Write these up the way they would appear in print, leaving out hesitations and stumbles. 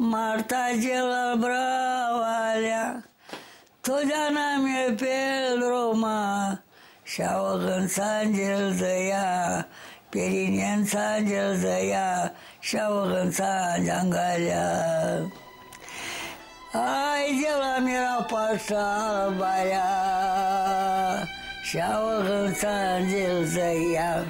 Marta la Bravalea, totdeauna mi-e pe Roma, și-au gânțangel de ea, Pirinențangel de ea, și-au gânțangel ai de la mira pașa albarea, și-au gânțangel de ea.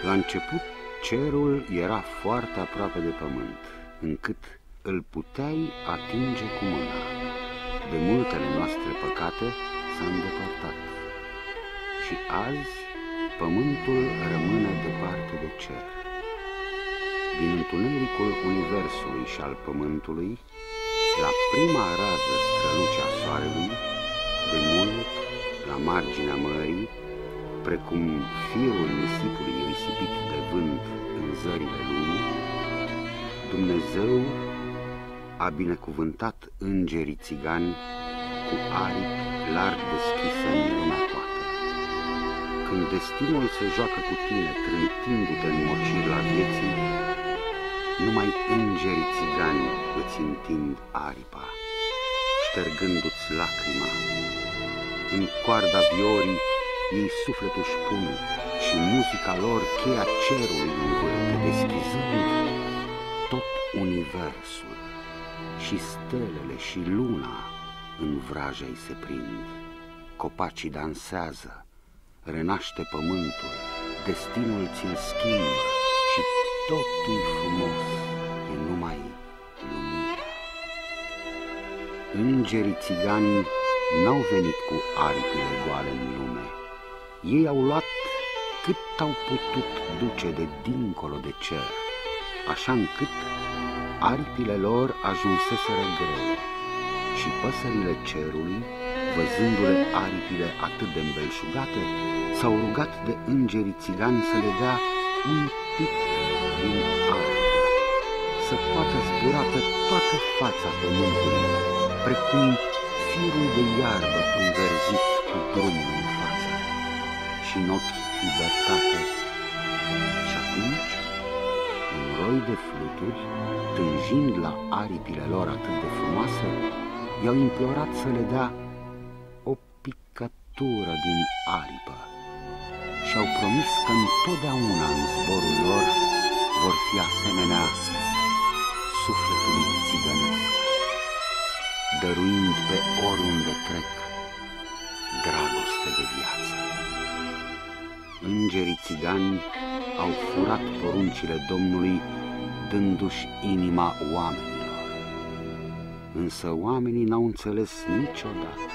La început, cerul era foarte aproape de pământ, încât îl puteai atinge cu mâna. De multele noastre păcate s-a îndepărtat și azi pământul rămâne departe de cer. Din întunericul universului și al pământului, la prima rază străluce a soarelui, de mult, la marginea mării, precum firul nisipului risipit de vânt în zările lumii, Dumnezeu a binecuvântat îngerii țigani cu aripi larg deschise în lumea toată. Când destinul se joacă cu tine, trântindu-te în mocirla vieții, numai îngerii țigani îți întind aripa, ștergându-ți lacrima. În coarda viorii ei sufletul își pun și muzica lor cheia cerului învârte, deschizând tot universul, și stelele și luna în vrajă-i se prind. Copacii dansează, renaște pământul, destinul ți-l schimbă și totul frumos, e numai lumină. Îngerii țigani n-au venit cu aripile goale în lume. Ei au luat cât au putut duce de dincolo de cer, așa încât aripile lor ajunseseră grele și păsările cerului, văzându-le aripile atât de îmbelșugate, s-au rugat de îngerii țigani să le dea un pic din aripă, să poată zbura pe toată fața pământului, precum firul de iarbă înverzit cu drumul în față, și în ochi libertate. Și atunci, un roi de fluturi, tânjind la aripile lor atât de frumoase, i-au implorat să le dea o picătură din aripă și-au promis că întotdeauna în zborul lor vor fi asemenea sufletului țigănesc, dăruind pe oriunde trec dragoste de viață. Îngerii țigani au furat poruncile Domnului, dându-și inima oamenilor. Însă oamenii n-au înțeles niciodată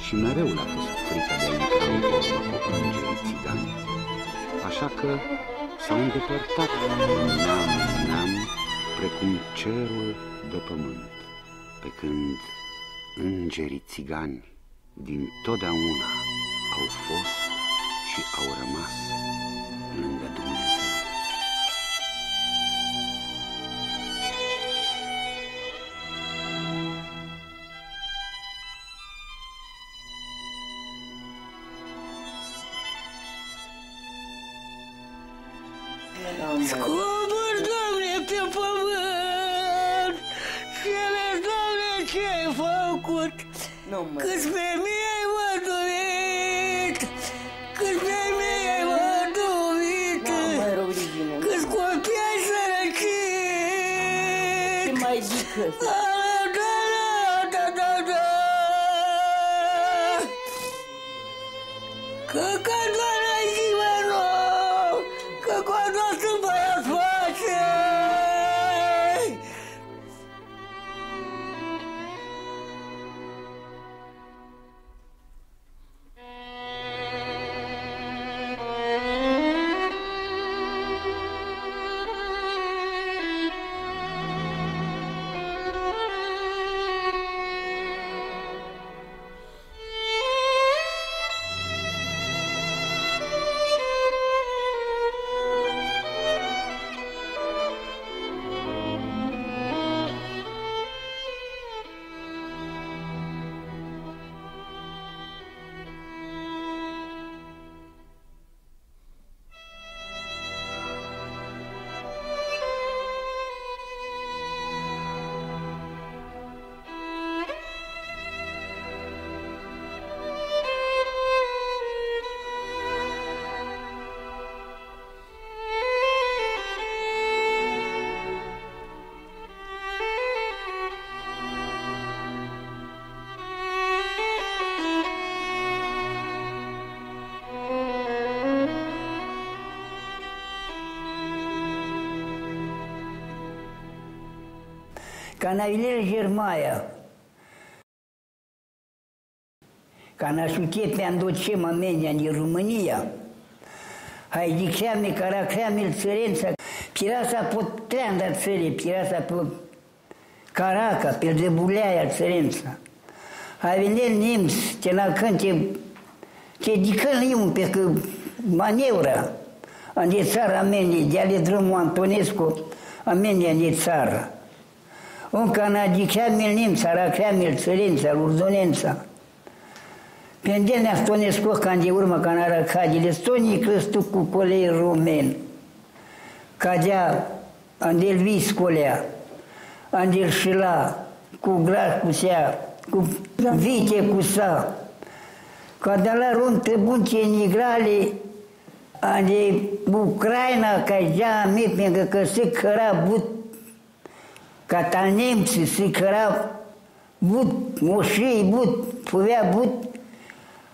și mereu le-a fost frică de a intra în vorbă cu îngerii țigani. Așa că s-au îndepărtat din neam în neam, precum cerul de pământ, pe când îngerii țigani din totdeauna au fost și au rămas lângă Dumnezeu. Scobări, Doamne, pe pământ, și vezi, Doamne, ce-ai făcut, câți pe mine ai văduvit, câți pe mine ai văduvit, câți copii ai sărăcit. Ce mai zic ăsta? Că doar ai zi, mă, că doar sunt băiat face. Canavile Germaia. Canashuchet mi-am duce mămenia din România. Hai zicea-mi caracrea-mi țărența. Pirasa potreanda țării, pirasa pe Caraca, pe Debuleaia țărența. Hai venit nimți, te năcând, te dicălim pe că maneura. În țara mea, de ale drumul Antonescu, amenia de țară. Încă n-adicea-mi nimți, aracrea-mi țărența, urdonența. Pendenia Antonescu, când de urmă, când aracadile, stonii crăstu cu colei romeni. Cadea, andel viscolea, andel șila, cu gras cu sea, cu vite cu sa. Când la rând trebunce nigrale, ande Ucraina, ca ja mic, că se căra but, ca ta nemții se căra but, moșii but, puvea but,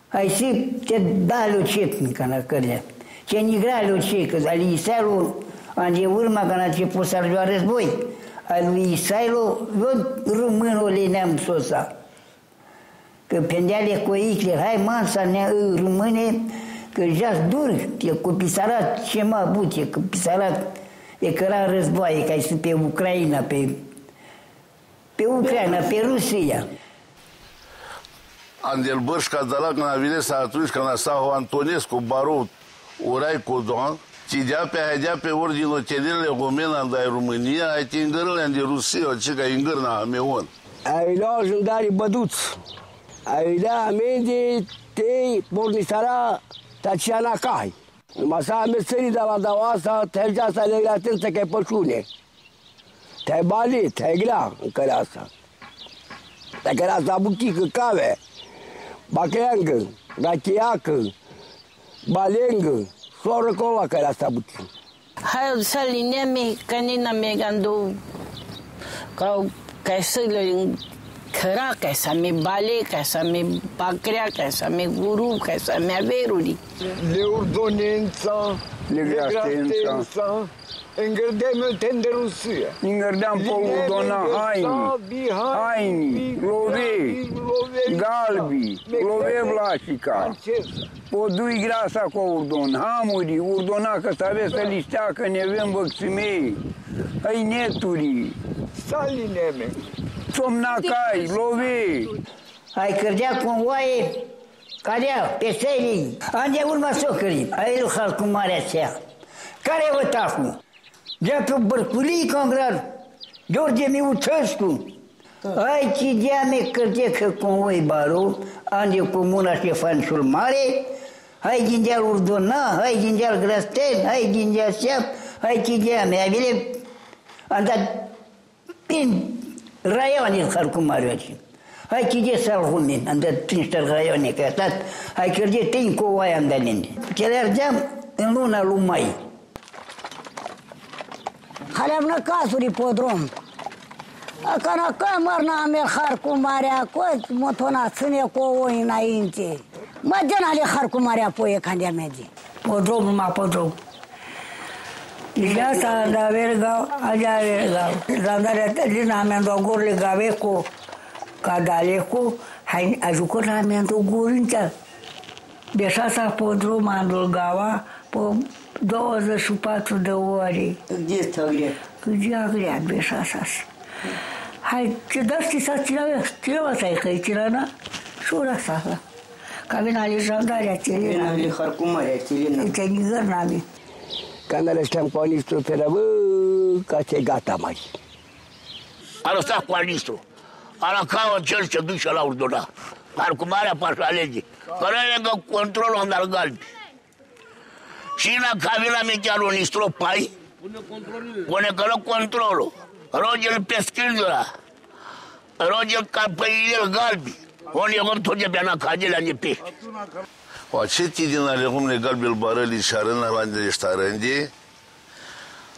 ai si te da lucet, ca na cădea. Ce nigra lucet, că ali Isailu, ande urma, că n-a început să ajua război, al lui Isailu, eu românul le ne-am sosa. Că pendeale cu icle, hai mansa ne române, că jas dur, e cu pisarat ce m-a avut, e cu pisarat, e că era războaie, ca să pe Ucraina, pe Ucraina, pe Rusia. Andel Bărșca de la când a venit atunci când a stat Antonescu, Barou, Urai Codon, cidea pe ordine otelele române în România, ai te îngărâle de Rusia, ce ca îngărna meon. Ai luat jândarii băduți, ai luat amende, te pornisara Tatiana Cai. Masa meserii de la Dawasa, te-ai dat să le atenție că e pășune. Te-ai balit, te-ai grea în care asta. Dacă era asta butică, cave, bacreangă, rachiacă, balengă, soră cola care asta butică. Hai să linemi canina megando, ca să le căra, ca să mi bale, ca să mi bacrea, ca să mi guru, ca să mi averuri. Le ordonența, le gratența, îngărdeam ten de Rusia. Îngărdeam pe ordona haini, love, galbi, love vlasica. Podui grasa cu ordon, hamuri, ordona că să aveți să listea că ne avem văcțimei, haineturi. Salineme. Somnacai, love. Ai cărdea cu oaie, cadea, pe serii, ande urma socării, ai el hal cu marea cea. Care e vătacu? De-a pe Bărculii Congrar, George Miuțescu. Ai cidea me cărdecă cu oaie Barou, ande comuna Ștefan Mare, hai gindeal Urdona, hai gindeal Grăsten, hai gindeal Seap, hai cidea me, avile, am dat prin raioane Harcumariu aici. Hai cidea Salhumin, am dat prin raioane, că a stat, hai cărdea tăin cu oaia am dat linde. Ce le ardeam în luna lui Mai. Halem năcazuri pe drum. Că năcăm mărna mea Harcumarea, cu motona ține cu oi înainte. Mă dă ale Harcumarea poie când ea merge. Pe drum, numai pe drum. Și asta da verga, aia verga. Zandarea lina amendo gurile gaveco, cadaleco, hai ajucot amendo gurința. De șasa pe drum andul gava, pe 24 de ore. Где-то грех. Где грех, без шасас. Hai, ce dați să țină să-i hăițină, șura sa. Ca vine ale jandarea țelina. Vine ale Harcumarea țelina. Uite, nigărna mi. Când le știam cu Alistru, pe răbă, ca ce gata mai. A lăsat cu Alistru. A lăcat cel ce duce la ordona. Harcumarea pașa lege. Care legă controlul în galbi. Și la cabina mea un istropai, pune că la controlul. Rogel pescându-la. Rogel ca pe el galbi. Unde e tot de pe anacadele de pești. Aceti din ale rumne galbil barăli și arăna la restaurante,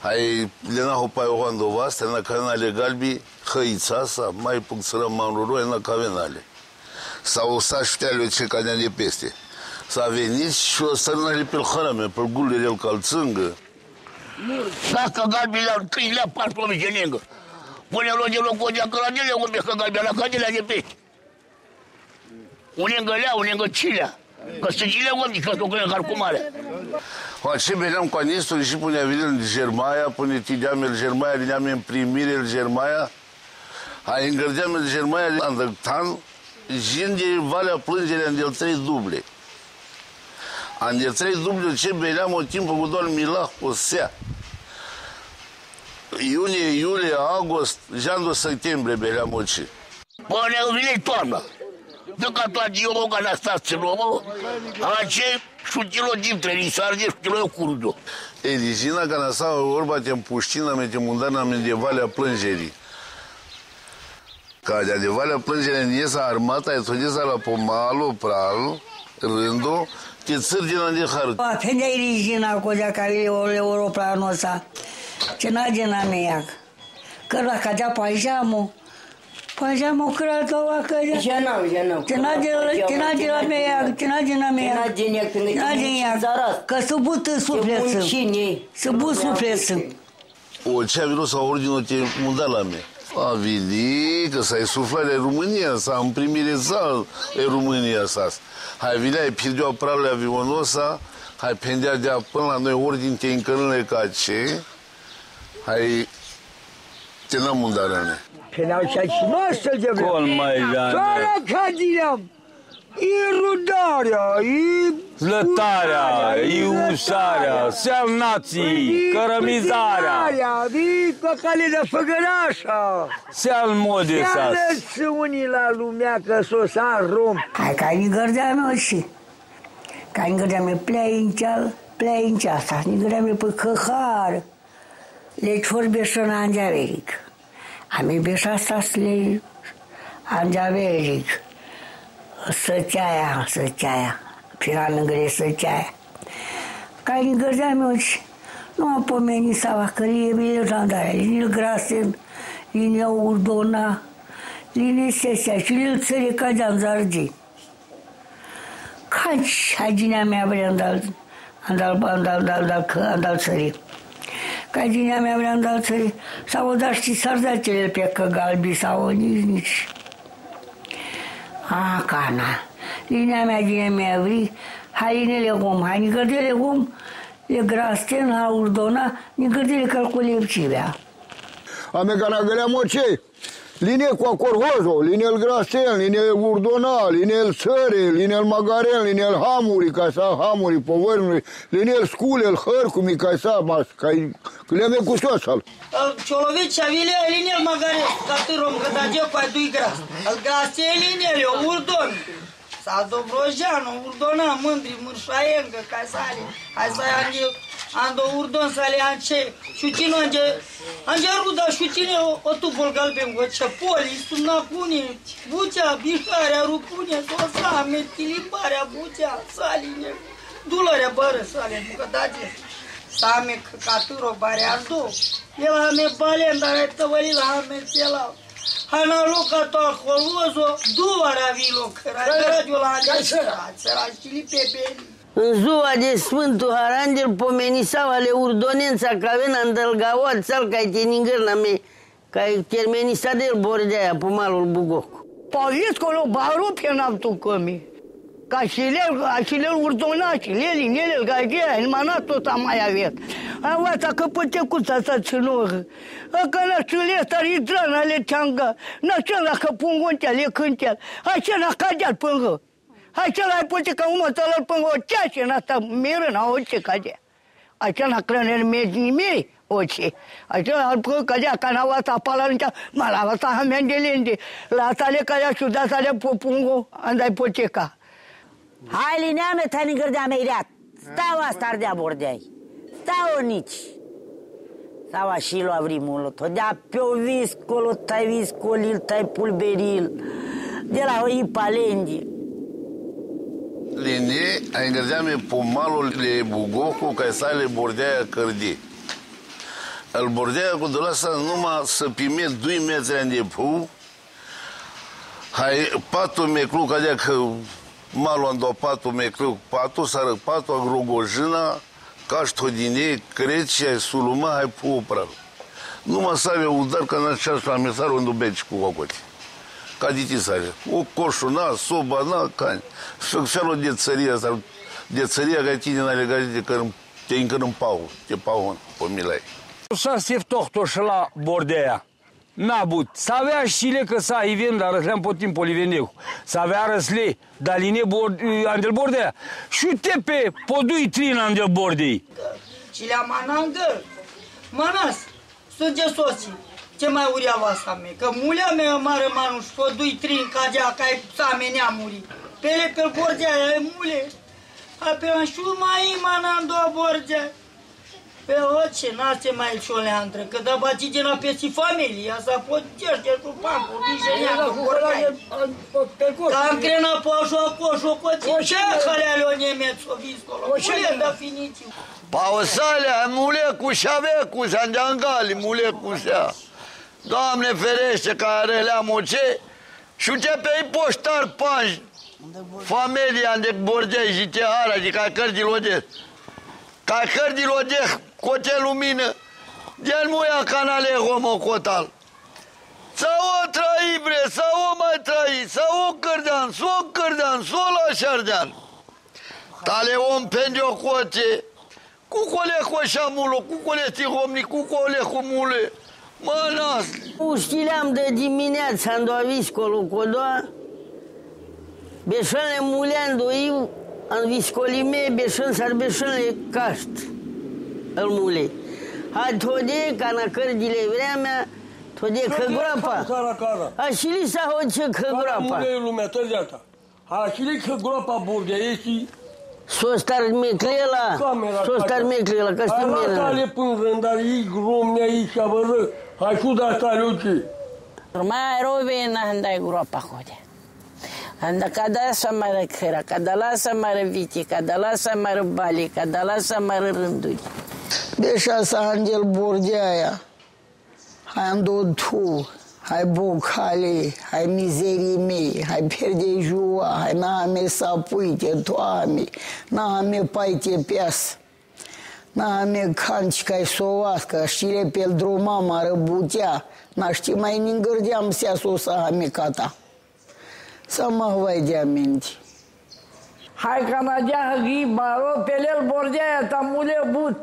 ai lena hopai oando vaste, na canale galbi, hăița sa, mai puțără manruroi na cavenale. Sau sa șteală ce cadea de peste. S-a venit și o sărnale pe hărame, pe gurile el calțângă. Dacă galbi le-au câini le-a pas pe micenengă. Pune locul de acolo, de unde că galbea la cadele de pești. Unii îngălea, unii îngăcilea. Că săgile oameni, că s-o gână carcumare. Ce veneam cu anisturi și punea vine în Germaia, pune tideam el Germaia, lineam în primire el Germaia. Hai îngărdeam el Germaia, andăctan, jind de Valea Plângerea în del 3 duble. În del 3 duble ce veneam o timpul cu doar Milah, o sea. Iunie, iulie, august, jandul septembrie veneam o ce. Până vine toamna. Dacă toată eu că n-a stat în omul, ce șutilo dintre nisarde, șutilo curdo. Eligina că n-a orba te împuștina, me te mundana me de Valea Plângerii. Ca de Valea Plângerii în iesa armata, e todesa la pomalul, pralul, rândul, te țârdina de hartă. Apendea Eligina cu de care europlanul ăsta, ce n-a mea, că la cadea pajamul, pajamul crătova cădea. Jenau. Tina de la mea, că să bută sufletul. Să but sufletul. O ce a venit sau ordinul te munda la mea. A venit că s-ai suflat în România, s-a în primire sa în România sa. Hai venea, ai pierdea pralele avionul ăsta, hai pendea de până la noi ordin te încărânle ca ce, hai te n-am mundat la mea. Penau și noastră de vreo. Col mai Țara ca dineam. E rudarea, e... Zlătarea, e usarea, seal-nații, cărămizarea. E pe cale de făgărașa. Seal-modesas. Seală-ți unii la lumea că s-o sa rom. Hai ca ni gărdeam și. Ca ni gărdeam pleința asta. Ni gărdeam pe căhar. Le ciorbeșă în angeaveric. Am iubit asta să le angeaveric. Săceaia, piram în gre săceaia. Ca ni gărdeam eu și nu am pomenit să că e jandarea, linie Grasen, linie Urdona, linie Sesea și linie țării ca de-am zargi. Caci aginea mea vrea andal țării. Ca aginea mea vrea andal țării, sau o da știi sardatele pe căgalbi sau nici. Cana. Linia mea din mea vri, hai linele gom, hai nicărdele gom, le Grasten, ha Urdona, nicărdele calculevcivea. Ame ca n-agălea moce, linie cu acorhozo, linie-l Grasten, linie-l Urdona, linie-l Țăre, linie-l Magaren, linie-l Hamuri, ca să Hamuri, povărnului, linie-l Scule-l Hărcumi, ca să le-ame cu soțal. Ciolovici, avile, linie-l Magaren, ca târom, că da ge cu ai dui gras. Al Grasten, linie-l, Urdon. Sa Dobrojanu, Urdona, Mândri, Mârșaengă, Casali, hai să ando Urdon, sale ance, șucino, anje ruda, șucine, o tu bolgalben, o cepoli, suna pune, bucea, biharea, rupune, sosa, metilimbarea, bucea, saline, dularea, bără, sale, bucătace, same, caturo, bare, ardo, el ame balen, dar ai tăvălit la ame, țela, Hana loca to holozo, duara vilo, radio la țăra, știli pe beni. În ziua de Sfântul Harangel pomenisau ale urdonența ca vena în Dălgaoat, țal ca-i teningărna me, ca-i termenisa de-l Bordeaia, pe malul Bugoc. Pavitcolo, baru pe naptul cămi. Ca și le urdona, și le linele, ca e, manat tot am mai avut. Avata că pătecuța asta ținură. Că la șule stari drana le teanga. Na cela că pungontea le cântea. Acela cadea până. Acela ai pute ca umă tălăr până o ceașă în asta mirâna o ce cadea. Acela crânel mei o ce. Acela al până cadea ca n-a vata palantea. Ma la vata hamendelende. La asta le cadea și da asta le pungo. Andai poteca. Hai lineame tani gârdea meireat. Stau asta ardea bordeai. Stau nici. Stau așa lu avrimul. Todea pe o viscolo, tai viscolil, tai pulberil. De la o ipalendi. Linie, ai îngărdeame pomalul de Bugocu, ca să le Bordeaia cărdi. Al Bordeaia cu de la numai să pime 2 metri de pu. Hai, patul meclu, ca de că malul ando patul meclu, patul, sară patul, agrogojina, caștodine, Crecia, Suluma, hai pu opral. Numai să avea udar ca în aceeași la mesarul unde beci cu ocoti. Ca ditisare. O coșuna, soba, na, cani. Felul de țăria asta, de țăria care tine n-a legat de că te încăr în pau, te pau pe milai. Să se tohtoși la Bordea. N-a but. Să avea șile că să ai vin, dar răsleam pot timpul Olivendeu. Să avea răsle, dar linie Andel Bordea. Și te pe podui trin Andel Bordei. Cile manangă, manas, sânge soții. Ce mai uria vasa mea? Că mulea mea mare manuș, podui trin cagea, ca e amenea muri. Pele pe Bordea, e mule. Apela și mai manando a Bordea. Pe orice, n-a se mai cioleantră, că da bacigena pe si familia, să potește cu pampul, dijeneană, cu Bordea. Cam crena poșo, coșo, coții, ce halea-le o nemeț-o viscolo? Mule, definitiv. Pausalea, mule cu șavecu, Sanjangali, mule cu șa. Doamne ferește, care le-am oce, și începe-i poștar panj, familia de Borgei și ce ara, și ca cărți lodesc. Ca cărți lodesc, cu ce lumină, gen muia canale homocotal. Să o trăi, bre, să o mai trăi, să o cârdean, să o cârdean, să o la șardean. Tale om pende o coce, cu cole coșamulul, cu cole stihomni, cu cole humule. Mă nas! Știleam de dimineața în doua viscolul codoa, beșănle mulean doiu, în viscolii mei beșăn s-ar beșănle cașt, îl mule. Hai tode, ca în cărdile vremea, tode că groapa. Așa li s-a hoce că groapa. Mule lumea, tădeata. Așa li că groapa Bordea ești. S-o star meclela, s-o star meclela, că știu mine. Arată-le până rândar, ei gromne aici, vără. Hai cu de-asta luce. Mai robe n-andai groapa hodea. Anda cada sa mare khera, cada la sa mare viti, cada la sa mare bali, cada la sa mare rânduri. Beșa sa Angel Bordea, hai am tu, hai bocale, hai mizerii mei, hai pierde jua, hai n-ame sapuite, toame, n-ame paite piasă, n-ame canci ca-i soască, știle pe-l druma mă răbutea, n-aști mai ningărdeam sea sosa amicata. Să mă vai de aminti. Hai ca n-adea hăghi baro, pe-l Bordea ta mule but.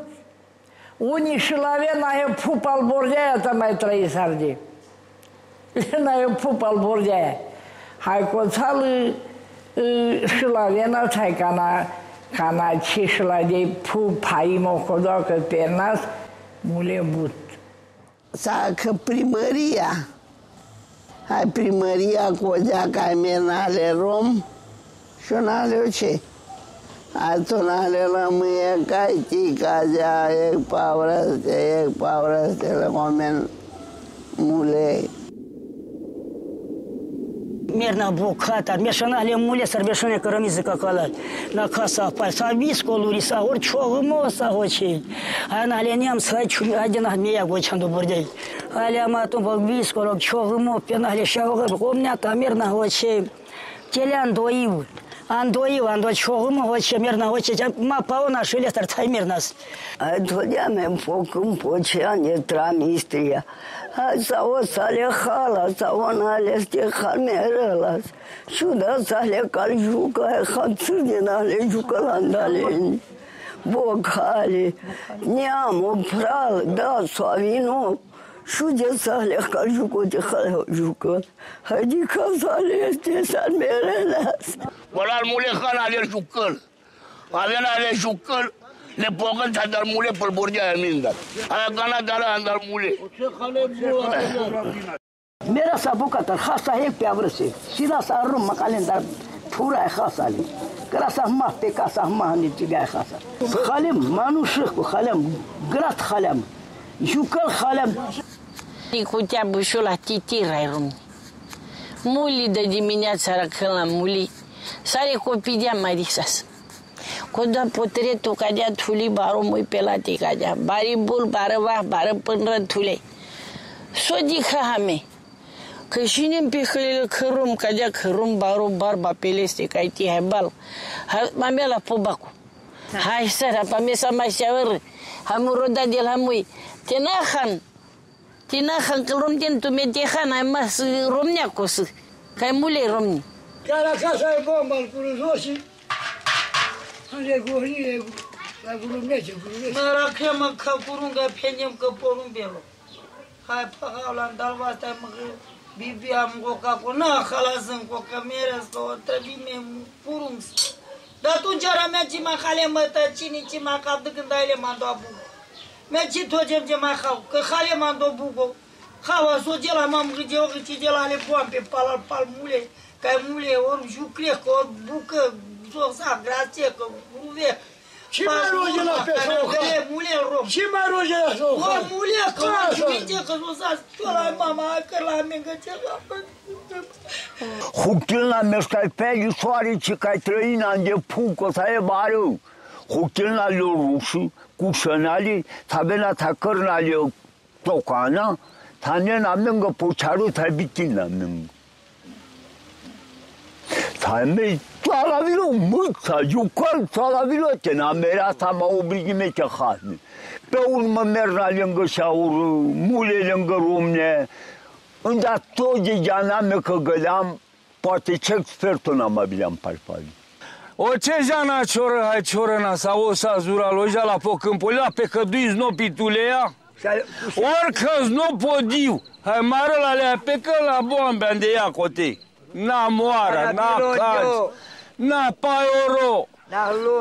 Unii și la vena e pup al Bordea ta mai trăi sarde. N-a e pup al Bordea. Hai coțal și la vena, hai ca n-a ce și la de pup, hai mă codoacă pe nas, mule but. Să că primăria. Hai primăria codea ca menale rom și n-ale ce? Atunale lămâie ca tica dea e pavrăste la moment mule. Мерна буката, мешанали муле сарбешане карамизы какалар. На каса пальца висколури са орчо моса очи. Ана леням сачу один агмия гочанду бурдей. Аля мату бог висколок чогмо пенали шавга гомня тамерна очи. Телян доив. Андо чогмо очи мерна очи ма пауна шилестар таймернас. Антодяме фокум почане трамистрия. Să o sale hala, să o naleste halmerălas. Și da sale cal jucă, hanțârne nale jucă la andaleni. Bocale, neamă, pral, da, soavino. Și de sale cal jucă, de hale jucă. Adică sale este halmerălas. Volar mule halale jucăl. Avea ale jucăl. Le pogăn să dar mule pe Bordea minda. Aia gana dar mule. Mera sa bucata, hasa hek pe avrăse. Și la sa rum calendar pura hasa ali. Că sa ma pe casa ma ni tibia hasa. Khalem manuș cu khalem grat khalem. Jucăl khalem. Cu teabușul la titirai rum. Muli de dimineața răcân la muli. Sare copii mai risas. Coda potretul cadea thuli baro moi pelate cadea bari bul barava bar până thule sodi khame că șinem pe khălele khărum cadea khărum baro barba peleste caiti hebal mamela pobacu hai sara pamesa mașavăr hamuroda de la mui tenahan Tina hankelom din tu medehana mas romnia cos. Cai mule romni. Chiar acasă ai bomba cu rusoșii. Unde gohnile la gurumește, gurumește. Mă rachem ca curunga penem că porumbelo. Hai pa la dalva asta mă bibia mă ca cu na halazân cu cameras că o trebuie purungs. Dar atunci ara mea ce mai hale mă tăcini ce mai cap de când ai le mă doabu. Mea ce tot ce mai hau că hale mă doabu. Hawa so gela mam gje o gje gela le pompe pal mule ca mule ori jucre că ori bucă so sa grație că ruve. Ce mai roge la pe soca? Mule rom. Ce mai roge la soca? O mule că uite că so sa la mama că la mingă ce la. Hutilna meskai peli soare ce kai trăina de punco să e baru. Hutilna le rusu cu șanali tabela ta cărnali tocana. Tanya namnga pocharu thabitina namng. Thamei talavilo mutsa yukal talavilo tena mera sama obrigi me ke khani. Pe urmă merg lângă șaur, mule lângă rumne. Unda toge jana me că găleam, poate ce expertul n-am abileam parpali. O ce jana cioră hai ciorăna sau o sa zura loja la pocâmpolila pe căduiți no pitulea? Oricăs nu podiu, hai mară la lea pe că la bombe de ia cote. Na moara, na caci, na paioro,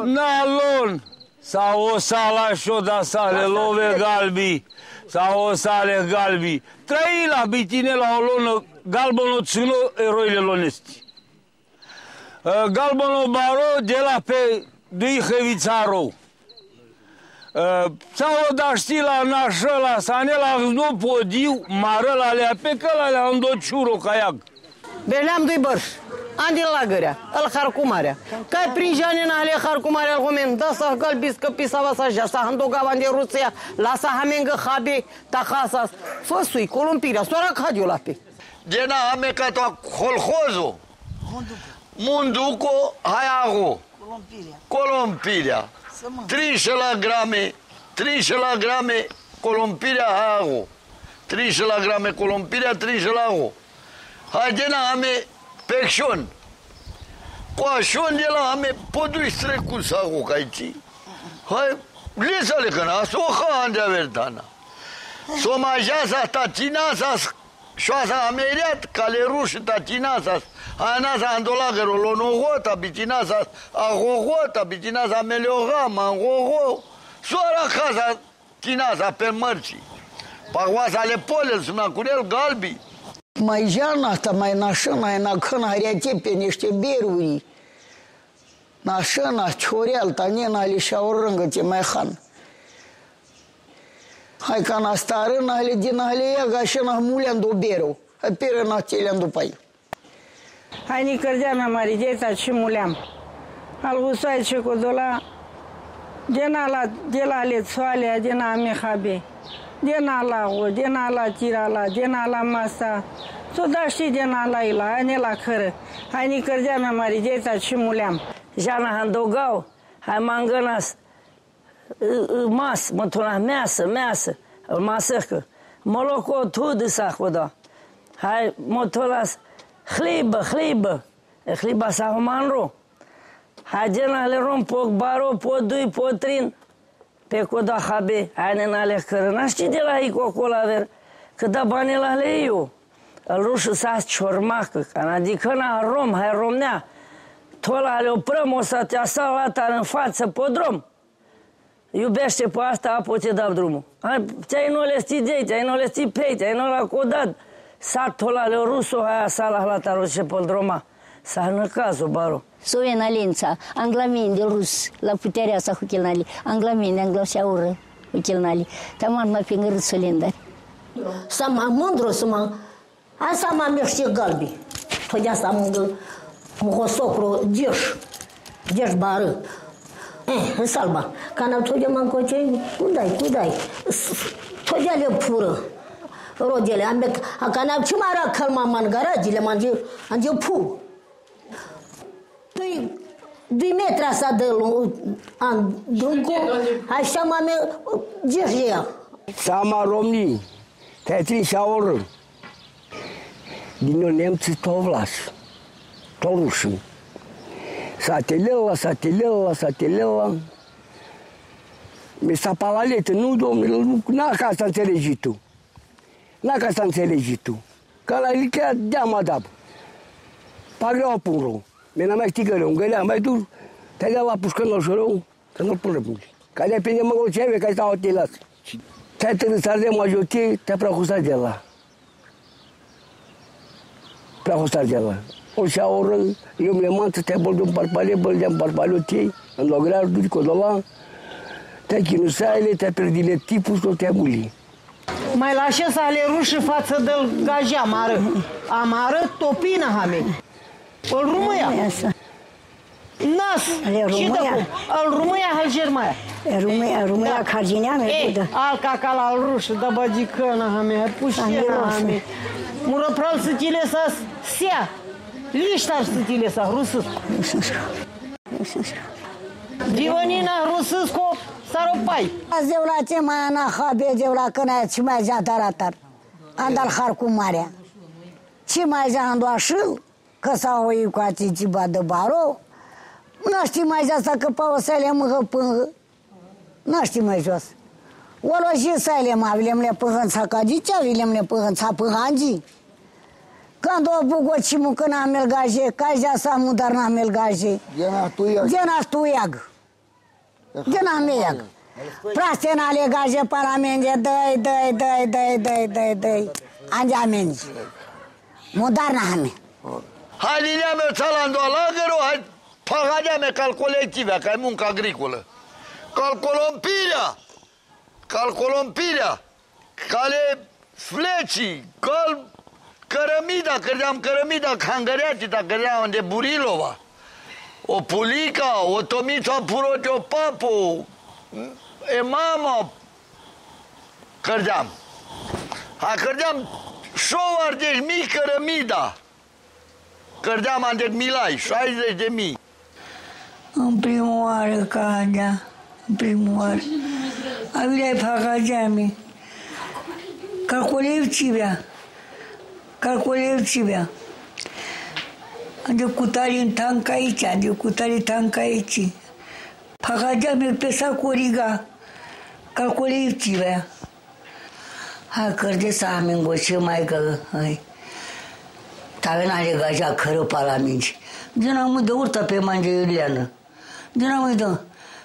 na lon. Sau o sala șoda sale love galbi, sau o sale galbi. Trăi la bitine la o lonă galbono țină eroile lonesti. Galbono baro de la pe dui hevițarou. Sau da știi la nașăla, sanela nu podiu, marăla lea pe căla în dociuro caiag. Beleam doi bărș, andi la gărea, al harcumarea. Cai prin janina ale harcumarea al homen, da sa galbis că pisava sa ja, sa handogava de Rusia, la sa hamengă habi, tahasas, făsui, columpirea, soara cadio la pe. Gena ame ca to colhozul. Munduco haiago. Colompirea. 30 la grame colompirea haiago. 30 la grame colompirea, 30 la ago. Hagena ame pecșon. Coașon de la ame podui strecu sago caici. Hai, lisale căna, so han de verdana. So majasa tatinasa șoasa ameriat caleruș tatinasa. Anasa andolagero lonogota bitinasa agogota bitinasa meleogama angogo. Soara casa tinasa pe mărci. Pagoasa le pole suna curel galbi. Mai jana asta, mai nașana, na căna reate pe niște beruri. Nașana, cioreal, tanena, ale și-au rângă ce mai han. Hai ca na stară, ale din ale iaga și na mulean do beru. Hai pere na telean după ei. Hai ni cărdea mea marideta și muleam. Al usai ce codola, de la lețoalea, de la mehabe. Dena la o, dena la tirala, dena la masa. So da știi dena la ila, ane la cără. Hai ni cărdea mea marideta și muleam. Jana handogau, hai mangănas. Mas, mătuna measă, masăcă. Moloco tu de sahoda. Hai motolas hliba sa humanro. Hai dena le rom poc baro, podui, potrin. Pe coda habe, aine nale cărăna, știi de la ei cocolaver, că da banii la le eu. Îl rușă sa ciormacă, adică na rom, hai romnea. Tola le oprăm, o să te asalata în față, podrom. Iubește pe asta, apoi te dau drumul. Ți-ai nolestit de, ți-ai nolestit pe, ți-ai nola codat. Satul ăla le rusul, hai asala la taroce podroma. S-a năcazul, baro. Sovena lența, anglamin de rus, la puterea sa huchelnali, anglamin, angloseaură huchelnali, taman ma pe ngărât solendari. Sama mândru, sama, asta m-a merge galbi. Todea sa mă socru, deș bară. În salba, ca n-am todea mă încocei, cudai. Todea le pură, rodele, ca n-am ce mai era calma în garajile, am de pur. 2 metri asta de lungul, așa m-am geșlea. Sama romni, te-ai trins și aură. Din nou nemții tot vlas, tot rușii. Satelela. Mi s-a palaletă, nu, domnule, n-a ca să înțelegi tu. Că la lichea deama dab. Pagreau pun rău. Mi-a mai știi că rău, gălea, mai dur, te-ai dat la pușcă la rău, că nu-l pun rău. Că de-a prinde mă ce ai, că stau te las. Te-ai tărit să ardem majotie, te-a preacustat de la. O și oră, eu mi-le manță, te-ai băldut băldeam parpalotei, în lograr, duci-o de la, te-ai chinusaile, te-ai pierdile tipul, tot te-ai muli. Mai lașe să ale rușii față de gajea amară. Amară topină hame. Îl Rumâia. Nas. Și de cum? Îl Rumâia, îl Germaia. Rumâia, Carginea, mea. Al cacala, al rușii, da bagicăna hame, pușena hame. Murăpral să tile să sea. Liștar să tile să rusă. Divanina rusăsco saropai. Zevla ce mai ana habe, zevla căna ce mai zea taratar. Andal har cu marea. Ce mai zea andoașul, că s-a oi cu atici de baro. Nu știi mai zea să căpa o să le mâhă pângă. Nu știi mai jos. O loji să le mai vilem le pâhânța ca dicea, vilem le pâhânța pâhangi. Când o bugoci mucă n-a melgaje, ca zea să mudar n-a melgaje. Gena stuiag. Gena meiag. Praste n-a legaje paramenge, dăi. Angea mengi. Mudar n-a hame. Hai linea mea țalandu alagăru, hai pagadea mea cal colectivea, că ai muncă agricolă. Calcolompirea, cale flecii, cal cărămida, cangăreatita, cărdeam de Burilova. O pulica, o tomița purote, o papu, e mama, cărdeam. Cărdeam șovar de mii cărămida. Cărdeam ande milai, 60.000. În primul oară, Candea, în primul oară. Avilei pagageami. Calculevcivea. Ande cutari în tank aici, Pagageami pesa coriga. Calculevcivea. Hai, cărde să am în goce mai că, hai. Tave n-are gaja cărăpa la minci. Din am de urta pe Mangea Iuliană. Din am de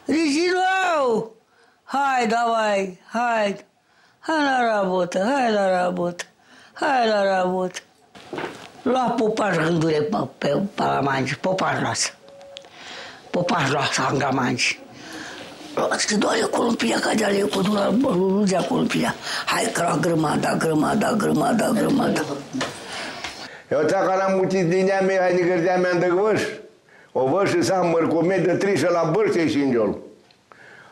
Riginou! Hai, davai, hai. Hai la rabot. Lua popaș gândure pe palamanci, popaș lasă angamanci. Luați doare columpia, ca de-ale cu lugea columpia. Hai că la grămada. Eu dacă n-am mutit din ea mea, hai nicărdea mea de văș. O văș s-a mărcome de trișă la bărțe și îngeol.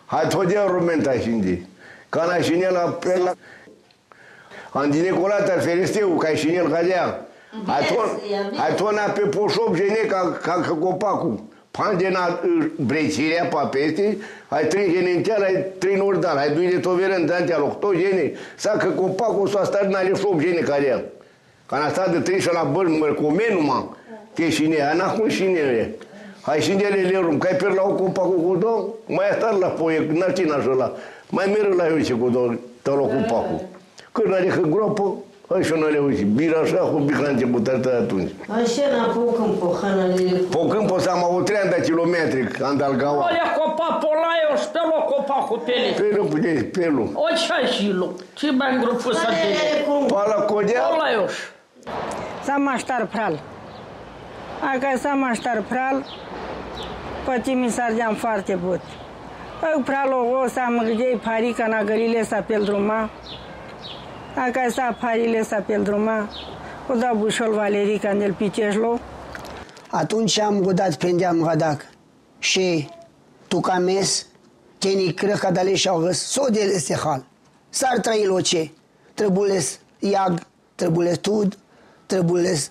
Hai tot de rumenta și înge. Ca n-a și la prela. Andine colata feresteu, ca și el cadea. Hai tot n-a pe poșop gene ca copacul. Pandena brețirea pa peste, hai trei gene înteală, hai trei nordal, hai doi de toverân de antea loc, tot gene. Sa că copacul s-a stat n-are șop gene cadea. Ca n-a stat de trișă la bărți, mărcome numai. Te și nea, n-acum și nele. Hai și nele le rum, că ai pierd la o copacul cu două, mai a stat la poie, n-ar ține așa la. Mai merg la eu cu două, tău la copacul. Când n-are că gropă, hai și n-are uiți. Bira așa, cu bica început atunci. Așa n-a pocâmpo, hanălele. Pocâmpo s-am avut 30 de kilometri, Andalgaua. Olea copa polaios, pe loc copacul tele. Pelu. O ce-ai și loc? Ce mai îngropă să tele? Pala codea. Polaios. Să mă aștar pral. Dacă să mă aștar pral, poate mi s-ar foarte bun. Păi pralo o să mă gândei parica na gările să pe druma. Dacă să parile să pe druma, o da bușol Valerica în piceșlo. Atunci am godat prendeam hadac și tu ca mes, teni crăca dale și-au găs, sodele este hal. S-ar trăi loce, trebules iag, trebules tud, trebules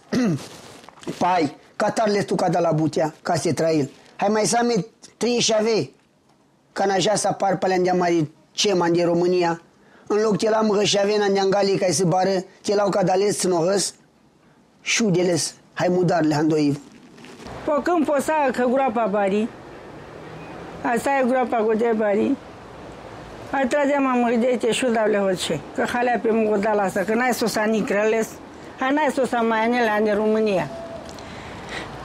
pai, catarles tu ca de la butea, ca se trăil. Hai mai să am 3 șave, ca n-așa să apar pe alea de mari cema din România. în loc la măgășavena neangali ca să bară, celau ca dales snohăs, șudeles, hai mudarle handoiv. Pocâm posa că groapa bari. Asta e groapa cu de bari. Hai tragem amăgdeite șudavle hoce, că halea pe măgodala asta, că n-ai sosa nicreles, hai n-ai sosa mai anele în România.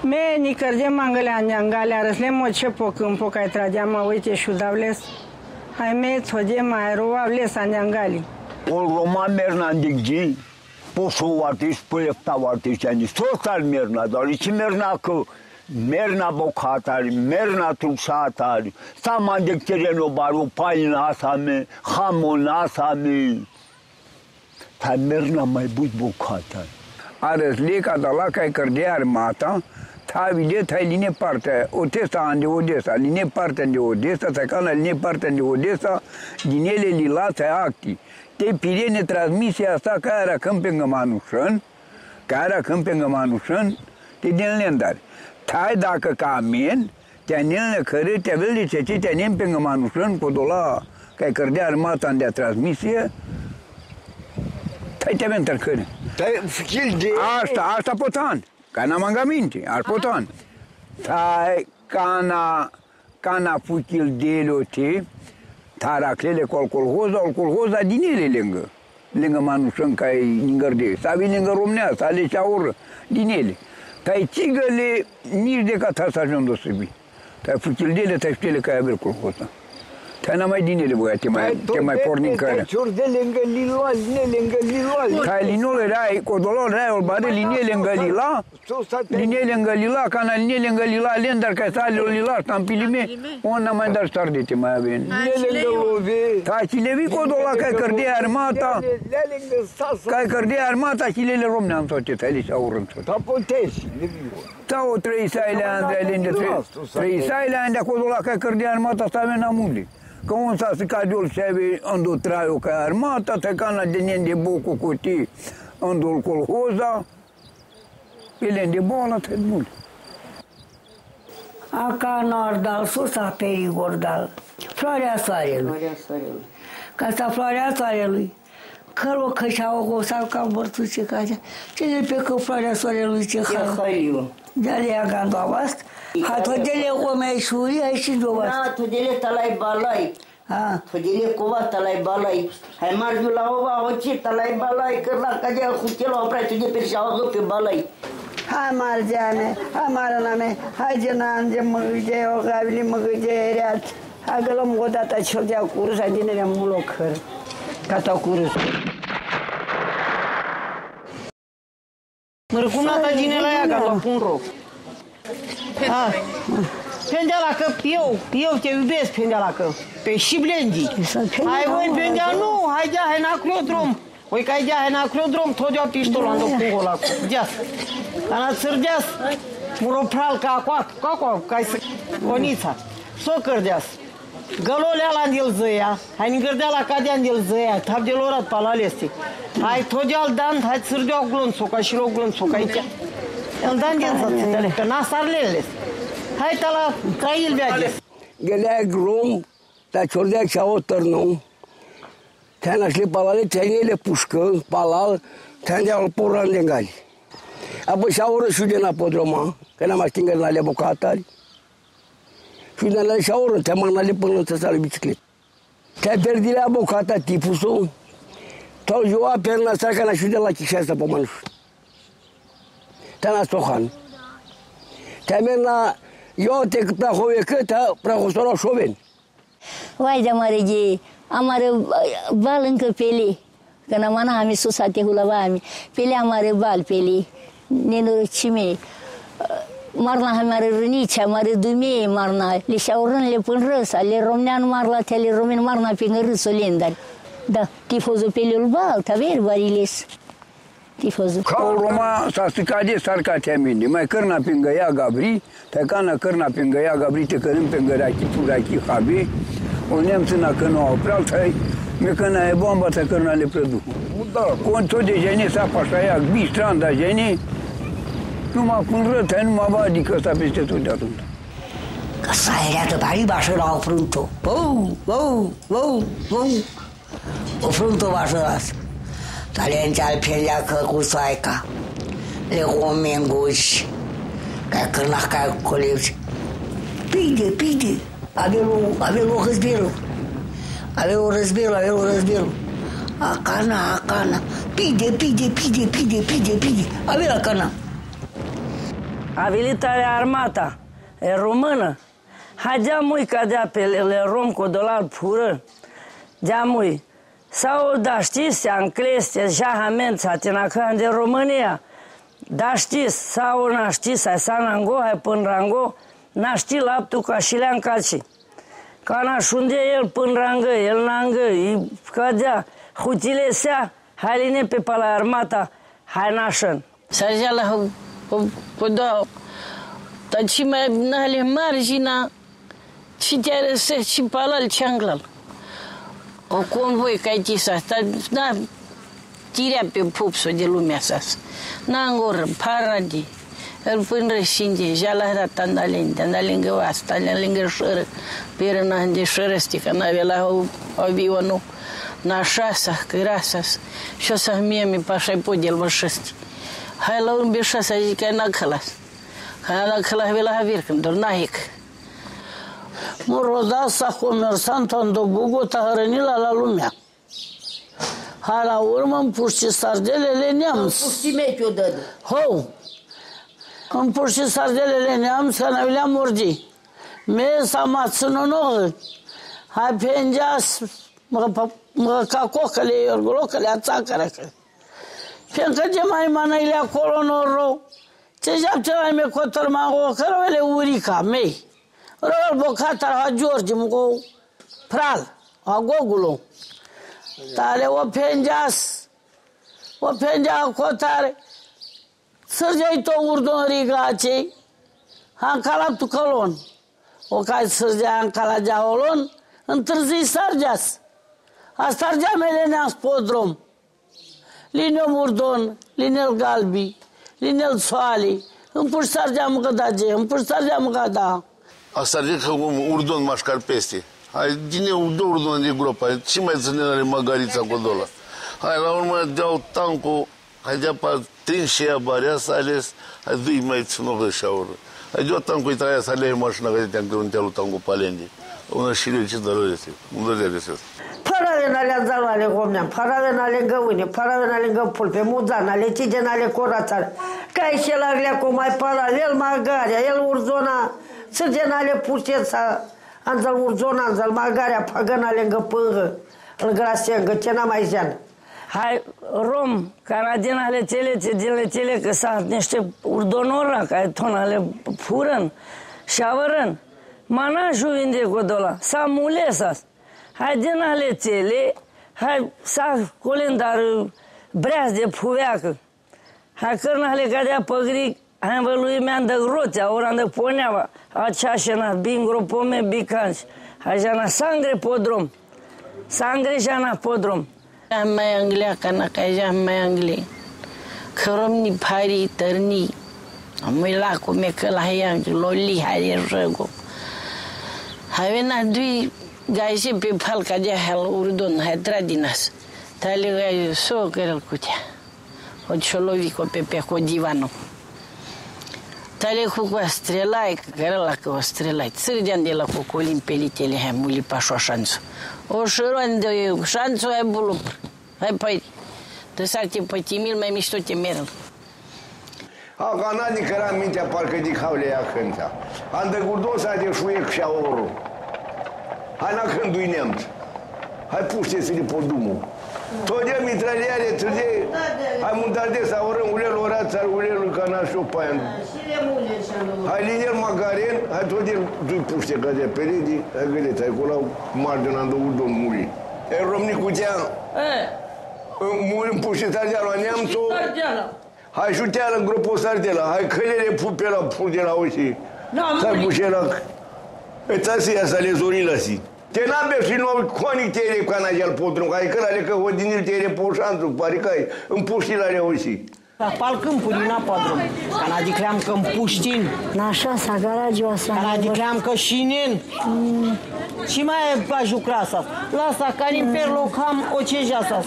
Me nicărge mangălea neangale, arăsle moce pocâm poca ai tragem uite șudavles. Hai me toge mai roavles neangali. Ol roman merna digji. Poso artist, pălefta artist, yani total merna, dar ce merna că merna bocatari, merna truxatari, sama de tereno baru paina same, hamona same, ta merna mai but bocatari. Arăsleca de la care cărdea armata, ta vedeți, hai linie partea, Odessa de Odessa, linie partea de Odessa, țăcana linie partea de Odessa, din ele lilate acti. Te pirene transmisia asta care era câmpingă Manușân, te din lendari. Tai dacă ca amen, te anelne care te vede ce te anem pe Manușân, cu dola care cărdea armata de transmisie, tai te avem tărcări. Asta potan, ca n-am angaminte, ar potan. Tai cana fuchil delote, taraclele cu colhoza din ele lângă Manușân, ca e Ningărde, sau lângă Românea, sau le ceaură, din ele. Tai țigăle nici de ca ta să ajung o să vii. Tai fuchildele, tai ștele ca aia colhoza. Tai n-am mai din ele, băia, te mai porni în care. Tai ciurde lângă Lila, Tai linul era, codolor era, o bare linie lângă Lila, ca na linie lângă Lila, lendar ca sale o Lila, stampilime, on n-am mai dar star de te mai avem. Tai ci levi codola ca cărdea armata, și lele române în toate, tai le și-au rând. Ta potesi, levi. Sau 3 saile de acolo la care cărdea armata asta avea amule. Că un s-a săcat eu și avea îndul traiul ca armata, tăcana de nen de bocu cu tii îndul colhoza, ele de boală, te mult. Aca nordal, sus a perigordal, floarea soarelui. Ca asta floarea soarelui. Călul cășeau o gosal ca bărtuțe ca așa. Cine pe că floarea soarelui ce hăliu. De-ale ia gandovast. Ha todele omei șuri, ai și dovast. Na, todele talai balai. Todele cova talai balai. Hai margiu la ova, oce talai balai, că la cadea hutelo oprai todele pe șaua pe balai. Hai margeane, hai maraname, hai genan de măgăge, o gavili măgăge reat. Hai că luăm o dată ce-o dea cursa din ele mulocăr. Ca ta curus. Mărcuna ta gine la ea, ca la pun roc. Pendeala că eu te iubesc, pendeala că. Pe și blendi. Hai voi pendea, nu, hai dea, hai n-acrodrom. Oi că ai dea, hai n-acrodrom, tot dea pistolul în dopungul ăla. Deas. Ca n-a țărdeas, muropral ca coacoa, ca să onița. S-o cărdeas. Gălole ala în zăia, hai n-gărdea la cadea în zăia, tab de lorat palale este. Hai tot de-al dan, hai țârdeau glânțul, ca și rog glânțul, ca aici. El dan din să-țele, că n-a sarlele. Hai ta la trail veade. Gălea grom, dar ciordea cea o tărnou. Te-a nașle palale, te-ai nele pușcă, palal, te-a ndeal poran de gali. Apoi și-a oră și de napodroma, că n-am atingă în alea bucatari. Și de la și-a oră, te-a manale până să sale bicicletă. Te-a pierdit la bucata tipusul, tot ziua perna asta că n-a și de la chișeasă pe manuș. Te-a nastohan. Te-a mers la eu te prahoie câtă, prahosora șoveni. Vai de amarege, amare bal încă pele, că n-am ana ami susate hulavami, pele amare bal pele, nenorocime, marna amare rânice, amare dumie, marna, le și-au rânle până răsa, le romnean marla, te le romen marna pe râsul lendari. Da, tifozul peleul bal, taveri variles. Tifozul. Ca o roma s-a stricat de sarcatea mine, mai cărna pingă ea Gabri, te cana cărna pingă ea Gabri, te cărâm pingă rachi habi, o nemțâna că nu au prea, tai, me căna e bomba, te cărna le prădu. Con tot de gene s-a pașa ea, bistranda gene, numai cum rătă, numai va, adică ăsta peste tot de atunci. Că s-a ereată pe ariba și l-au frânto. O frunto vașăras. Talente al pelea că cu soaica. Le comenguși. Ca cârna ca colegi. Pide. Avea o răzbirul. Avea o răzbirul. Acana. Pide. Avea la cana. A venit armata, e română. Haidea mui ca dea pe le rom cu dolar pură. Dea mui. Sau da știți, am cleste, jahament, s-a tenacan de România. Da știți, sau n-a știți, sai sanango, hai până rango, n-a ști laptul ca și le-am calci. Ca n-a șunde el până rangă, el n-angă, îi cădea, hutile sea, hai line pe la armata, hai nașăn. Sargea la Podau, dar și mai nale margina, și te arăsă și palal ceanglal. O convoi ca aici asta, da, tirea pe pupsul de lumea asta. N-angoră, paradi, îl până rășinde, jala rata andalingă oasta, andalingă șără, pe răna de șărăsti, că n-avea la avionul, n-așasa, cărasas, și o să mi pașai podel vășăsti. Hai la un beșasa, zic că n-a călas. Că n-a călas ve la vircăm, doar n-ahic. Murodasa comersantă în Dobuguta hrănila la lumea. Hai la urmă îmi puși sardelele neamț. Îmi puși mechiul dădă. Hou! Îmi puși sardelele neamț, că n-avilea morgi. Mesa mă țănănohă. Hai pe îngeas, mă ca cocăle, iorgulocăle, ațacără. Pentru că de mai manăile acolo noro, ce zeapte mai me cotor mago, cărăvele urica mei. Răl bocatar ha George, mă pral, ha gogulo. Tale o pendea cotare, sărgeai to urdon rigacei, ha calat tu călon. O cai sărgea în calagea olon, întârzii sargeas. A sargea mele neam spodrom. Lineu Murdon, Linel Galbi, Linel Soali, îmi puși sargeam gădage, îmi puși sargeam găda. Asta zic că urdon mașcar peste. Hai, din eu două urdon de gropa, ce mai ținere măgarița cu dola. Hai, la urmă deau tancul, hai dea pa trinșea barea să ales, hai dui mai țină și aură. Hai deau tancul, îi traia să alei mașina că te-am cruntea lui tancul palendi. Una și le ce dărărește, unde dărărește. Parave n-alea zaloale gomneam, parave n-ale găune, parave n-ale găpulpe, muzan, ale tige n-ale corațare. Ca și el aglea cu mai paralel magarea, el urzona, sârge n-ale pușeța, anzal urzona, anzal magarea, pagă n-ale găpângă, îl grasengă, ce n-a mai zeană. Hai, rom, canadien ale cele, că s-a niște urdonora, care tonale furăn, șavărăn, manajul vinde godola, s-a mulesas. Hai din ale țele, hai s-a colendar breaz de puveacă. Hai cărnale cadea păgric, hai învălui mi-am dă groțea, ori am dă poneava, aceașena, bingro, pome, bicanci. Hai jana sangre podrom, sangre jana podrom. Am mai anglea, cana ca jam mai anglea. Căromni pari tărni, am uilat cu mecă la iang, loli, hai de răgo. Hai vena dui gaisi pe palca de hel urdon, hai tradinas. Tale gai so cărăl cutea. O ciolovi cu pe divano. Tale cu strelai, cărăla cu strelai. Țârdean de la cocolin pelitele, hai muli pașo șanțu. O șăroan de șanțu, hai bulup. Hai păi, dăsarte pe timil mai mișto te merăl. Ca n-a nicăra mintea parcă de haule ea cânta. Am de gurdon să de șuiec și aurul. Hai n-a cândui neamț. Hai puște-ți-le pe drumul. Tot de mitraliere, târde, hai muntarde să orăm ulelul orața, ulelul canașul pe aia. Hai linel magaren, hai tot de dui puște ca de peredi, hai găleți, hai acolo margina în două domn muri. E romnicul tea, îmi puște sardeala la neamțul. Hai șuteală în grupul sardela, hai călele pupe la pur de la oși. S-ar puște la... Îți asia să le zori la si. Te n-abe și nu conic te ere cu anajal potru, hai că la că hodinil te ere poșanțu, pare că ai, îmi puști la reuși. Pal câmpurii, n-a podrum. Că n-adicleam că-n Puștin. Nașa sa garagioasa. Că n-adicleam că șinin. Și mai a jucrat sa. Lasă, care în perlocam o cejeasa.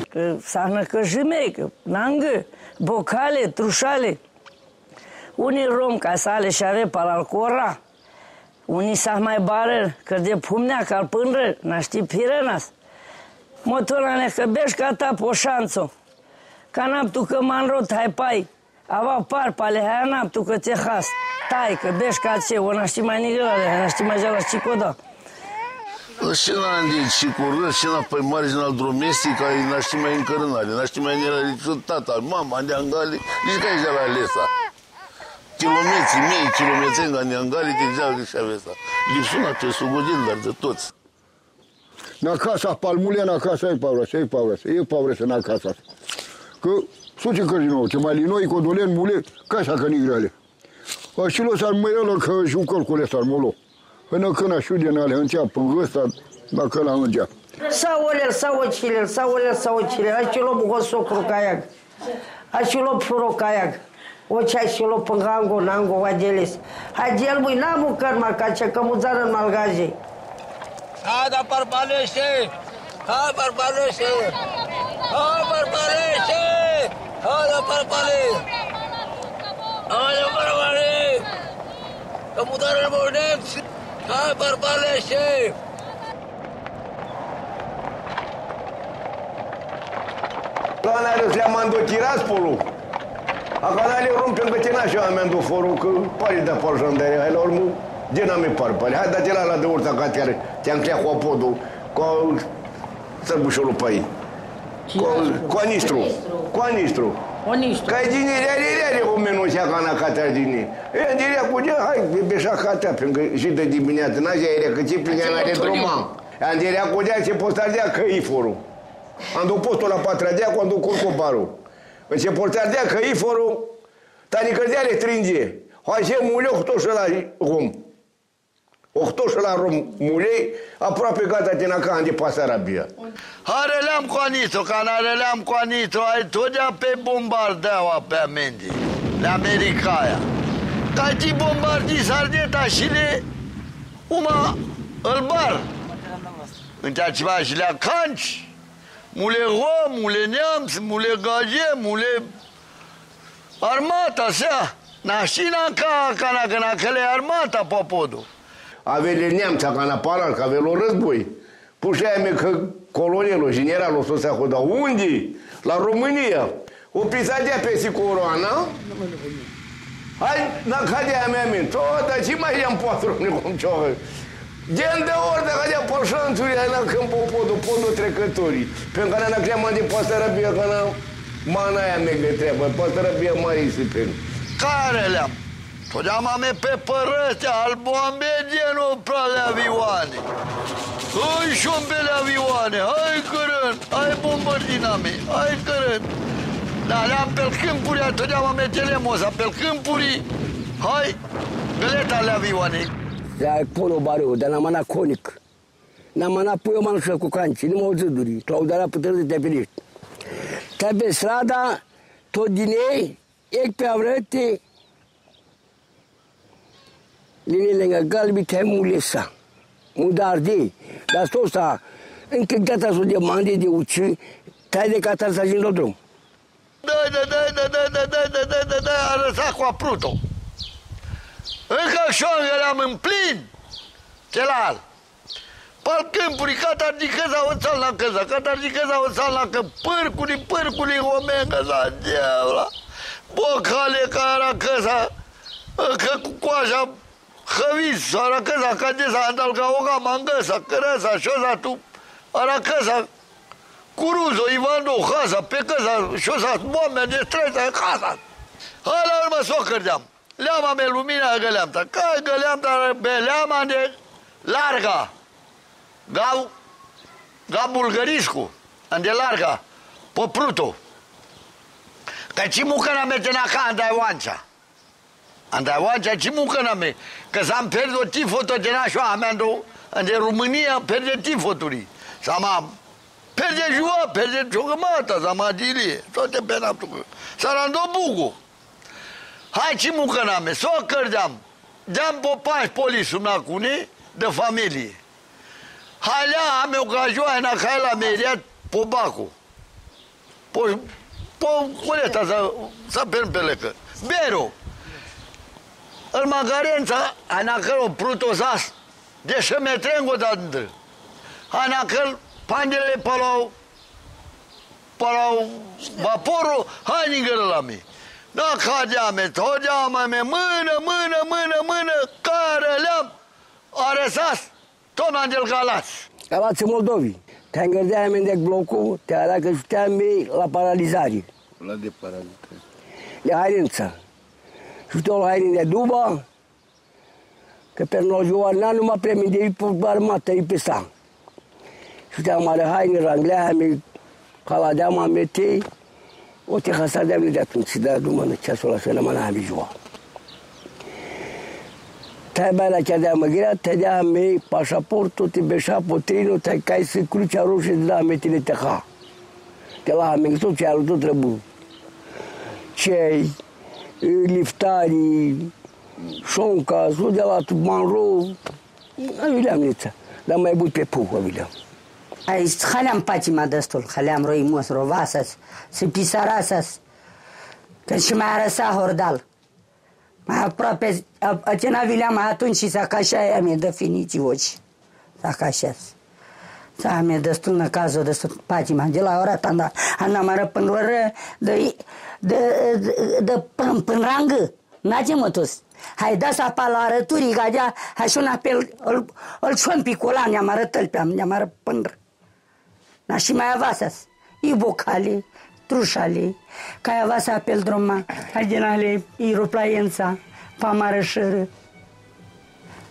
Că s-a că jimei, nangă, bocale, trușale. Unii rom ca sale și are pal alcora. Unii s-a mai bară, că de pumnea ca pânră, n-aști pirenas. Motorane că bești ca ta poșanțo. Ca naptu că m-am rot, hai pai. Ava par pale, hai naptu că te has. Tai, că bești ca ce, o n-aști mai nigălale, n-aști mai jala și coda. Și n-am și cu râs, și n-a pe marginal domestic, care n-aști mai încărânare, n-aști mai niciun tata, mama, neangali, nici că e la lesa. Kilometri, mii kilometri în neangali, te geagă și avea asta. Lipsuna pe sugudin, dar de toți. Na casa palmulea, na casa e pavrese, na casa. Că suci că din te mai linoi cu dolen mule, casa că nigrale. Așilo s-ar măială că și un colcule s-ar molo. Până când așu din ale încea până ăsta, dacă la încea. Sau ocilel, așilo bugo socru caiag. Așilo furo caiag. Oce așilo pângango, nango, vadeles. Hagel bui namu karma cace că muzară în malgaje. Hai, da barbalește! Hai, barbalește! Hai, barbalește! Hai, da barbale! Hai, da barbale! Că mudară în morneți! Hai, barbalește! La n-are le-am mandotirat spolul. Acum le rumpem că tine așa am dat forul, că pare de par jandarie. Hai la urmă, din am par pare. Hai, da-te la de urta ca te-am creat cu apodul, cu sărbușorul pe ei. Cu anistru. Cu anistru. Că ai din reale cu menușa ca na catea din ei. E, direa cu ea, hai, beșa catea, pentru că și de dimineață, n-a zia că ți pline la de drumam. Am direa cu ea, ce poți ardea că e forul. Am dus postul la patradea cu am dus curcobarul. Ce poți ardea că e forul, tani cărdea le tringe. Hai, ce mule, ochtoșă la rom. Ochtoșă la rom mulei, aproape gata din acan de Pasarabia. Hareleam cu anitru, ca n-areleam cu anitru, ai totdea pe bombardeaua pe amendi, le Americaia. Ca ti bombardi sardeta și le uma îl bar. În ceea ce și le acanci, mule rom, mule neamț, mule gaje, mule armata sea. Nașina ca că le armata popodul. Avele neamța ca na paral, că avele o război. Pușea mea că colonelul, generalul s-o se ahoda. Unde? La România. O pisadea pe sicoroana. Hai, na cadea mea min. Tot, ce mai i-am patrone cum ciohă. Gen de ori, dacă de pășanțuri, hai na câmpul podul trecătorii. Pentru că n-a cream de Pasarabia, că n-a mana aia mea de treabă. Pasarabia mai isipen. Care le-am? Totdeauna ame pe părătea, al bombardienul prale avioane. Hai șombele avioane, hai cărând, hai bombardiname, hai cărând. Dar le-am pe câmpuri, totdeauna ame telemosa, pe câmpuri, hai, găleta ale avioane. Da, polo bareu, dar n-am anat conic. N-am anat pui o manșă cu canci, nu mă zăduri, claudarea putere de te-apeliști. Te pe strada, tot din ei, ec pe avrăte, linele galbi te mulesa. Mudar de, dar stosta, încă gata să de mande de uci, tai de cata să ajung la drum. Da, a lăsat cu apruto. Încă șoangă le-am în plin, celal. Pal câmpuri, catar di căza o țal la căza, catar di căza o țal la că pârculi, omengă sa diavla. Bocale cara căza, că cu coaja hăviz, ara căza, ca de sa andal ca oga mangăsa, cărăsa, șoza tu, ara căza, curuzo, Ivando, casa, pe căza, șoza, moamea de străza, casa. Hai la urmă s-o cărdeam. Leama me lumina găleamta, ca găleamta, beleama de larga. Ga bulgăriscu, de larga, popruto. Că ci mucăna me tena ca andai oancea. Andai oancea, ci mucăna me. Că s-am pierdut tifotul tena și-o ameando, în România pierde tifoturi. S-am Perde jua, perde ciocămata, zamagilie, toate pe naptul. Sarando bugu. Hai ce mucăname, s-o cărdeam. Deam popași polisul nacune de familie. Hai lea, am eu ca joaia, na hai la meriat pobacu. Coleta să pelecă. Bero. În magarența, anacăl o prutosas, de să metrengo de-andră. Anacăl, pandele palau vaporul, hai ningără la mine. Da, cadeame, todeame, mână, care le-am arăsat, tot Angel Galați. Galați Moldovii. Te-am gândea de blocul, te-a dat că știam la paralizare. La de paralizare. De hairință. Știu la hairin de duba, că pe noi joana numai premii de armată, e pe sa. Știam mare haine, ranglea, ca la deama metei, o te hasa de de atunci, dar numai ceasul la să rămână am joa. Te-ai bai la cea de-a măghirea, te dea mei pașaportul, te beșa potrinul, te-ai cai să crucea roșie de la metile te ha. Te la ameng tot ce alu tot trebuie. Cei, liftarii, șonca, su de la manrou, avileam nița, dar mai bui pe puh, avileam. Aici, haleam pacima destul, haleam roi mos, rovasas, se pisarasas, când și mai arăsa hordal. Mai aproape, acena vileam atunci și s-a cașa mi-e de finiții oci. S-a cașat. S-a mi-e destul în cazul destul pacima. De la ora ta, am arăt până oră de până rangă. N-ace mătus. Hai da să apa la arăturii, gadea, hai și un apel, îl ciompi cu ăla, ne-am arăt tălpeam, ne-am arăt până. Na și mai avasas. I bocale, trușale, ca avasa apel droma, hai din ale, i ruplaiența, pamarășără.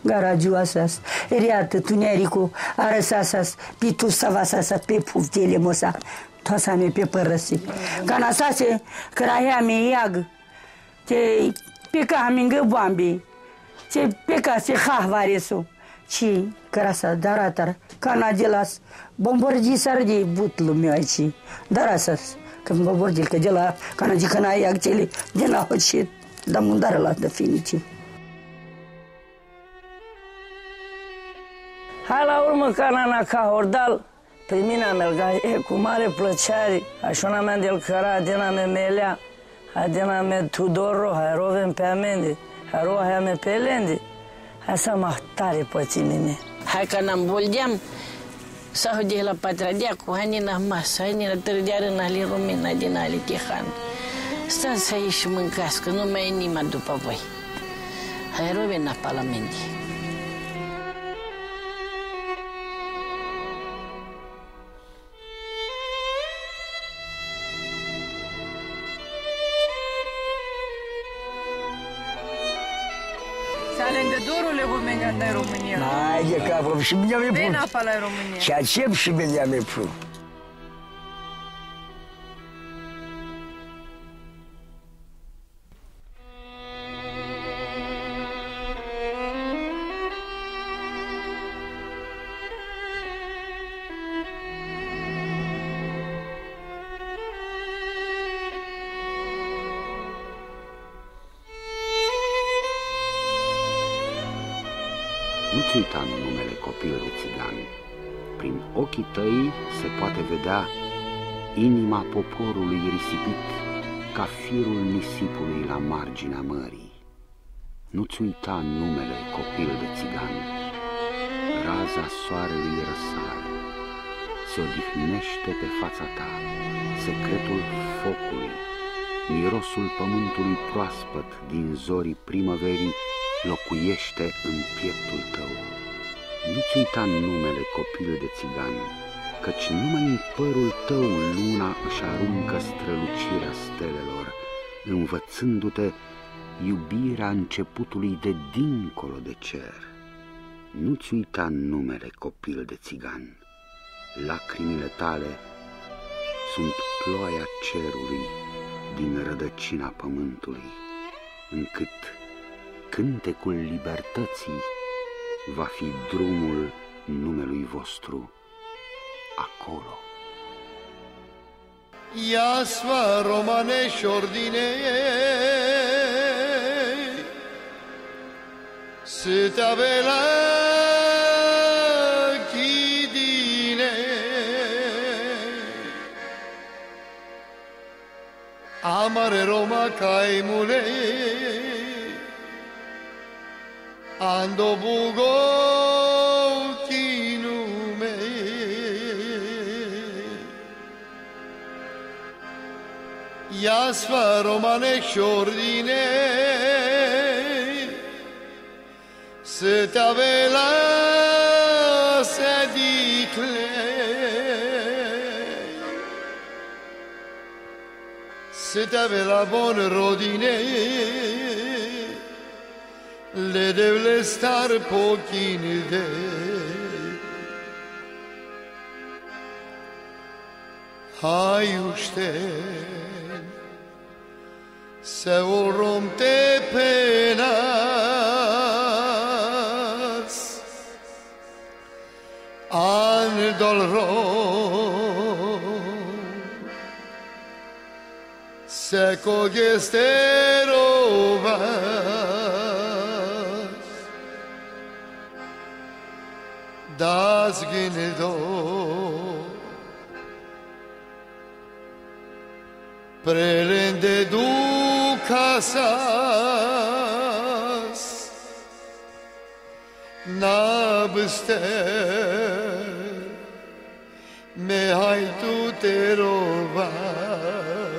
Garagioasas, eriată, tunericu, arăsasas, pitu savasasa, pe puftele mosa, toasa me pe părăsi. Ca nasase, cărahea me iag, te peca mingă boambi, te peca se hahvaresu, ci cărasa daratar, ca nagelas, bomborgi sardi butlu meu aici, darasas, că bomborgi, că de la, ca naji că n-ai acele, de la hoci, da mundară la de finici. Hai la urmă ca nana ca hordal, pe mine merga cu mare plăcere, așa mea del căra, dina me melea, dina me Tudoro, hai rovem pe amende, hai roa me pe lende, hai să mă tare pății mine. Hai că n-am boldeam, să hodie la patradea cu hanina masă, hanina tărdeară în ale romina din ale Tihan. Stați să ieși și mâncați, că nu mai e nimeni după voi. Hai rovem la Parlamenti. Alegătorule Homenganda în România. Hai de capă, și bine mi-e Bine pun. apa la România. Și acep și bine mi-e pun. Nu-ți uita numele copil de țigan. Prin ochii tăi se poate vedea inima poporului risipit ca firul nisipului la marginea mării. Nu-ți uita numele copil de țigan. Raza soarelui răsare, se odihnește pe fața ta, secretul focului, mirosul pământului proaspăt din zorii primăverii locuiește în pieptul tău. Nu-ți uita numele copil de țigan, căci numai în părul tău luna își aruncă strălucirea stelelor, învățându-te iubirea începutului de dincolo de cer. Nu-ți uita numele copil de țigan, lacrimile tale sunt ploaia cerului din rădăcina pământului, încât cântecul libertății va fi drumul numelui vostru acolo. Iasva romanești ordine să te avela chidine amare Roma caimule ando bugo chinume Iasva romanești ordine să te avela să dicle să te avela bon rodine le devle star pochini de hai ușten să o romte penas an dolro se cogesterovas das gnedo prelende du casas nabste me hai tu te robas